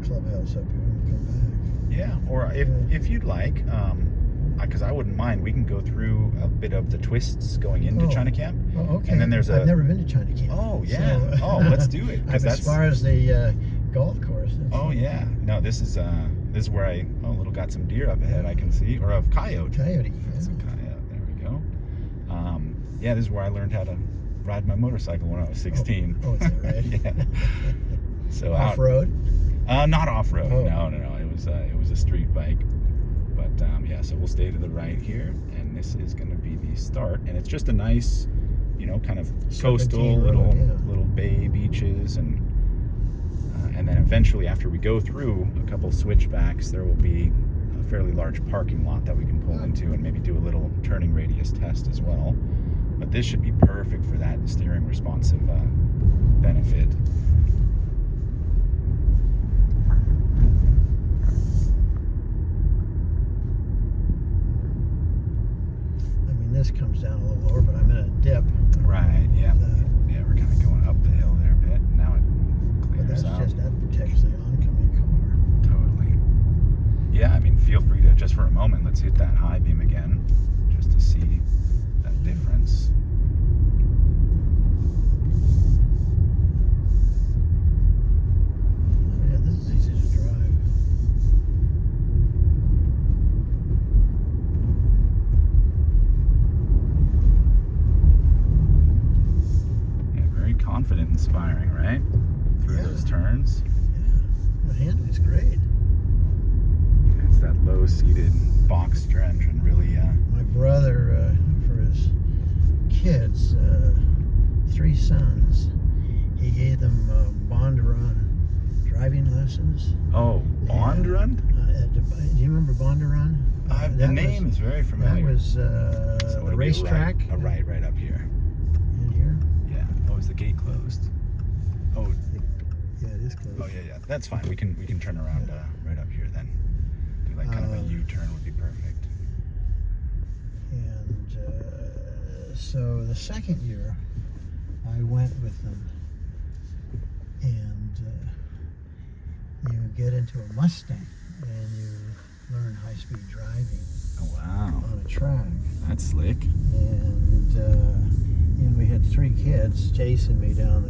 clubhouse up here when we come back. Yeah, or if you'd like, because I wouldn't mind, we can go through a bit of the twists going into China Camp. Oh, okay. And then there's I've never been to China Camp. Oh, yeah. So, Let's do it. As far as the golf course. Oh, yeah. No, this is where I little got some deer up ahead I can see, or a coyote. Coyote, yeah. Some coyote. There we go. Yeah, this is where I learned how to ride my motorcycle when I was 16. Oh, is that right? Yeah. So off-road? Not off-road. Oh. No. It was a street bike. But yeah, so we'll stay to the right here, and this is going to be the start. And it's just a nice, kind of coastal little bay beaches, and then eventually, after we go through a couple switchbacks, there will be a fairly large parking lot that we can pull into and maybe do a little turning radius test as well. But this should be perfect for that steering responsive benefit. This comes down a little lower, but I'm in a dip. Right, yeah. Yeah, we're kind of going up the hill there a bit. Now it clears out. That protects the oncoming car. Totally. Yeah, I mean, feel free to, just for a moment, let's hit that high beam again, just to see that difference. Oh, yeah, this is easy to drive. Confident, inspiring, right? Through those turns. Yeah, the handling's great. It's that low-seated box engine, really. My brother, for his kids, 3 sons, he gave them Bondurant driving lessons. Oh, Bondurant? Do you remember Bondurant? The name is very familiar. That was the racetrack. Right up here. Is the gate closed? Oh, yeah, it is closed. Oh, yeah. That's fine. We can turn around right up here then. Do like kind of a U-turn would be perfect. And so the second year, I went with them, and you get into a Mustang, and you learn high-speed driving. Oh, wow! On a track. That's slick. And we had 3 kids chasing me down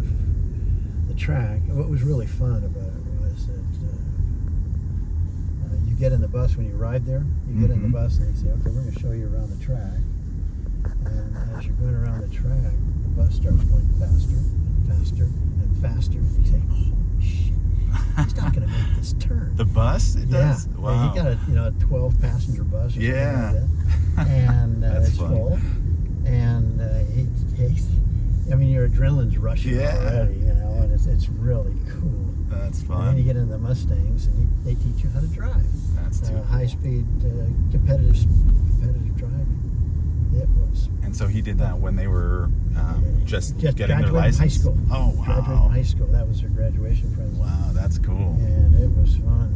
the track. What was really fun about it was that you get in the bus when you ride there. You get in the bus and they say, okay, we're going to show you around the track. And as you're going around the track, the bus starts going faster and faster and faster. And you say, holy shit, he's not going to make this turn. The bus? It does? Yeah. Wow. He got a 12-passenger bus or something like that. And it's fun. full. And your adrenaline's rushing already, and it's really cool. That's fun. And then you get into the Mustangs, and they teach you how to drive. That's too cool. High-speed, competitive driving. It was. And so he did that when they were just getting their From license? high school. Oh, wow. Graduated from high school. That was their graduation present. Wow, that's cool. And it was fun.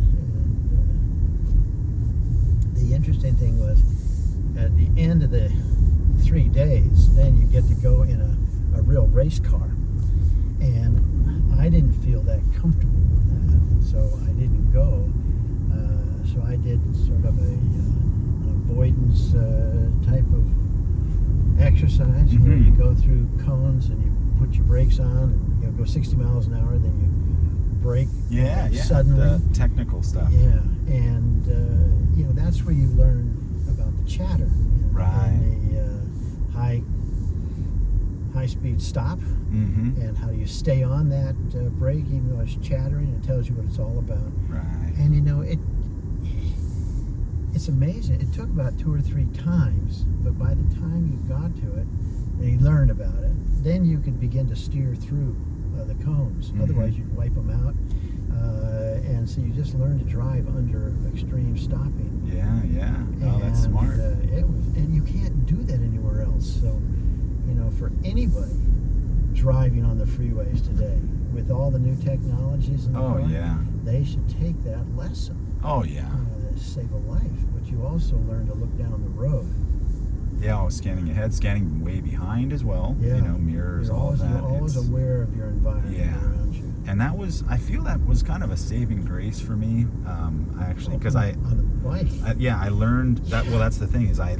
And the interesting thing was, at the end of the 3 days, then you get to go in a real race car, and I didn't feel that comfortable with that, so I didn't go. So I did sort of an avoidance type of exercise where you go through cones and you put your brakes on, and you go 60 miles an hour, then you brake suddenly. The technical stuff. Yeah, and that's where you learn about the chatter. And the high-speed stop, and how you stay on that brake even though it's chattering. It tells you what it's all about. Right. And it's amazing. It took about 2 or 3 times, but by the time you got to it and you learned about it, then you could begin to steer through the cones. Otherwise, you'd wipe them out. And so you just learn to drive under extreme stopping. Yeah. Oh, that's smart. And you can't do that anywhere else. So, for anybody driving on the freeways today, with all the new technologies in the car, they should take that lesson. Oh, yeah. Save a life, but you also learn to look down the road. Yeah, scanning ahead, scanning way behind as well. Yeah. Mirrors, all of that. You're always aware of your environment around you. And that was, I feel that was kind of a saving grace for me. I actually, because on the bike. I learned that. Well, that's the thing is, I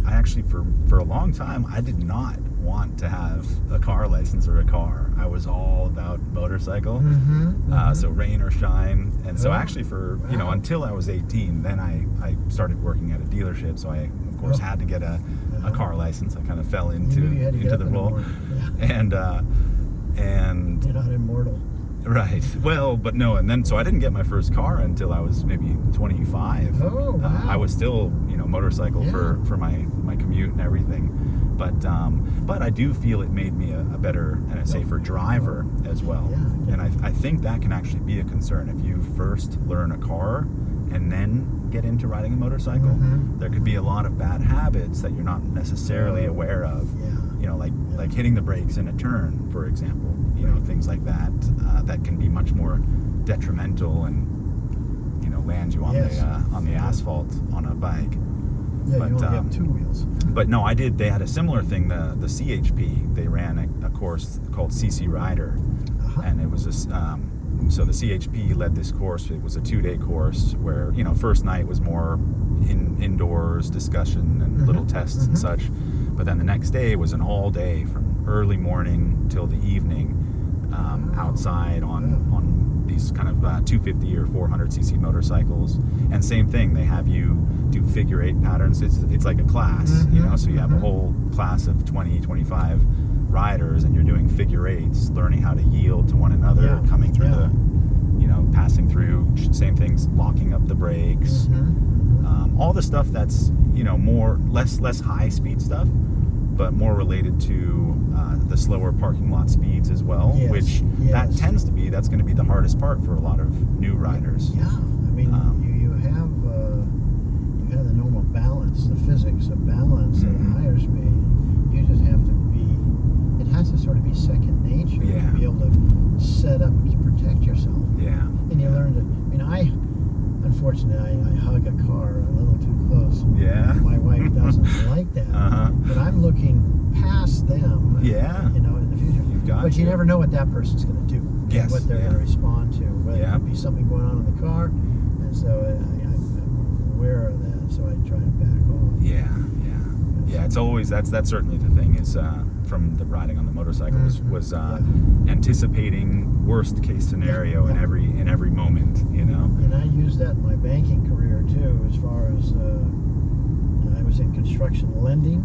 actually for a long time I did not want to have a car license or a car. I was all about motorcycle, so rain or shine. And so actually for until I was 18, then I started working at a dealership. So I of course had to get a car license. I kind of fell into the role, and you're not immortal. Right. Well, but no, and then so I didn't get my first car until I was maybe 25. Oh, wow. I was still, motorcycle for my commute and everything. But I do feel it made me a better and a safer driver as well. Yeah. And I think that can actually be a concern if you first learn a car and then get into riding a motorcycle. There could be a lot of bad habits that you're not necessarily aware of. Like hitting the brakes in a turn, for example. Things like that that can be much more detrimental and land you on the asphalt on a bike. Yeah, but, you only have two wheels. But no, they had a similar thing. The CHP, they ran a course called CC Rider, and it was so the CHP led this course. It was a 2-day course where first night was more indoors discussion and little tests and such, but then the next day was an all day from early morning till the evening, outside on these kind of 250 or 400cc motorcycles. And same thing, they have you do figure 8 patterns. It's like a class, so you have a whole class of 20, 25 riders, and you're doing figure 8s, learning how to yield to one another, coming through the, passing through, same things, locking up the brakes, all the stuff that's, less high speed stuff, but more related to the slower parking lot speeds as well, which that's going to be the hardest part for a lot of new riders. Yeah, I mean, you have the normal balance, the physics of balance at a higher speed. You just have to it has to sort of be second nature to be able to set up to protect yourself. Yeah. And you learn to, unfortunately, I hug a car a little too close. Yeah. My wife doesn't like that. But I'm looking past them. Yeah. In the future. But you never know what that person's going to do. Yes. What they're going to respond to. Whether it could be something going on in the car. And so I'm aware of that. So I try to back off. Yeah, it's always that's certainly the thing is from the riding on the motorcycle was anticipating worst case scenario in every moment, And I use that in my banking career too, as far as I was in construction lending,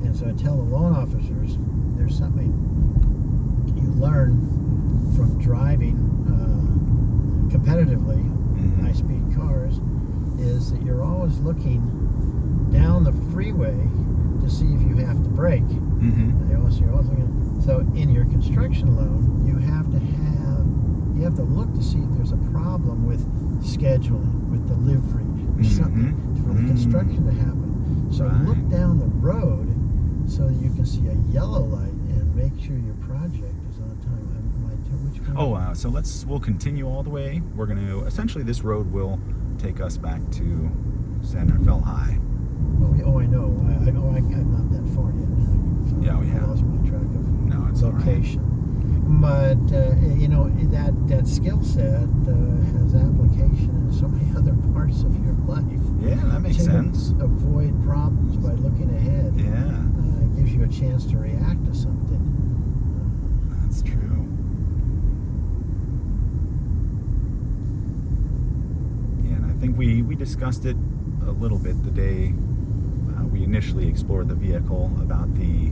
and so I tell the loan officers there's something you learn from driving competitively high-speed cars is that you're always looking down the freeway to see if you have to brake. You're always looking. So in your construction loan, you have to look to see if there's a problem with scheduling, with delivery, or something for the construction to happen. So look down the road so that you can see a yellow light and make sure your project is on time. So we'll continue all the way. We're going to essentially, this road will take us back to San Rafael High. Oh, I know. I'm not that far yet. I lost my track of location. Right. But that skill set has application in so many other parts of your life. Yeah, that makes sense. Avoid problems by looking ahead. Yeah, it gives you a chance to react to something. That's true. Yeah, and I think we discussed it a little bit the day we initially explored the vehicle about the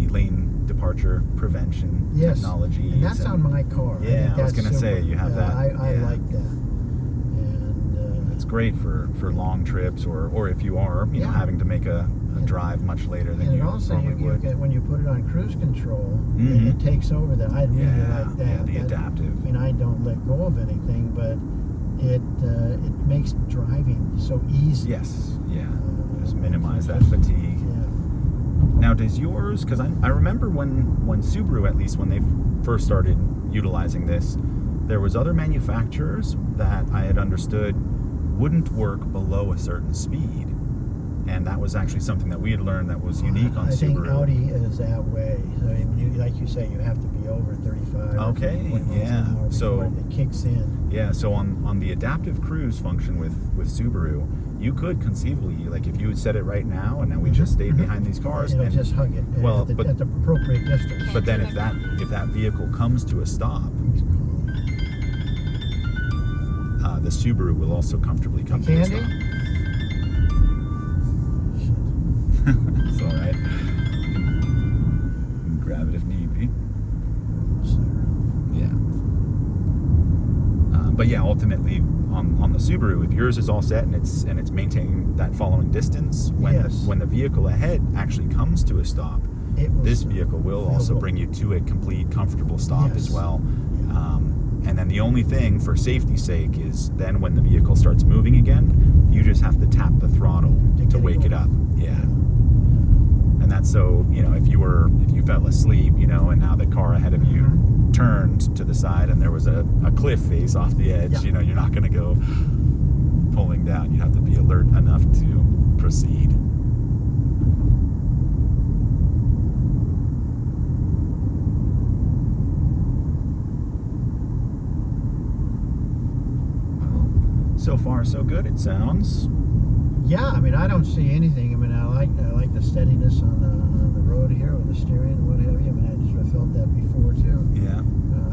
lane departure prevention technology. And that's on my car. Yeah, I was going to say you have that. I like that. And it's great for long trips or if you are having to make a drive much later than you normally would. When you put it on cruise control, it takes over that. I really like that. Yeah, the adaptive. I don't let go of anything, but it makes driving so easy. Yes, just minimize that fatigue. Now, does yours, because I remember when Subaru, at least when they first started utilizing this, there was other manufacturers that I had understood wouldn't work below a certain speed. And that was actually something that we had learned that was unique on I think Subaru. Audi is that way. I mean, like you say, you have to be over 35. Okay, or 40 miles yeah. an hour So before it kicks in. Yeah, so on the adaptive cruise function with Subaru, you could conceivably, like if you would set it right now and then we just stayed behind these cars, It'll and, just hug it well, at, the, but- at the appropriate distance. but then if that vehicle comes to a stop, the Subaru will also comfortably come to a Candy? stop. It's all right. You can grab it if need be. Yeah. But yeah, ultimately on the Subaru, if yours is all set and it's maintaining that following distance, when Yes. the vehicle ahead actually comes to a stop, this vehicle will also bring you to a complete comfortable stop as Yes. well. And then the only thing for safety's sake is then when the vehicle starts moving again, you just have to tap the throttle to wake it up. Yeah. And that's so, if you fell asleep, and now the car ahead of you turned to the side and there was a cliff face off the edge, Yeah. you're not going to go pulling down. You have to be alert enough to proceed. Well, so far so good, it sounds. Yeah, I mean, I don't see anything. I mean, I like the steadiness on the road here with the steering and what have you. I mean, I just felt that before too. Yeah.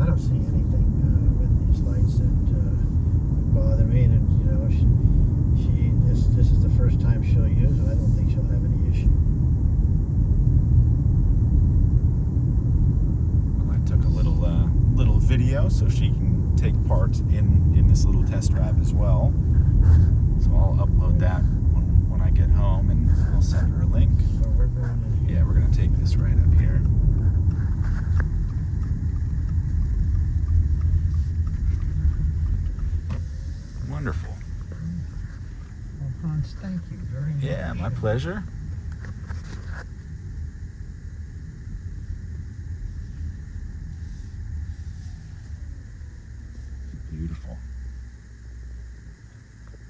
I don't see anything with these lights that would bother me. And this is the first time she'll use it. I don't think she'll have any issue. Well, I took a little video so she can take part in this little test drive as well. So I'll upload that when I get home, and I'll send her a link. So we're going in here. Yeah, we're gonna take this right up here. Wonderful. Well, Hans, thank you very much. Yeah, my pleasure.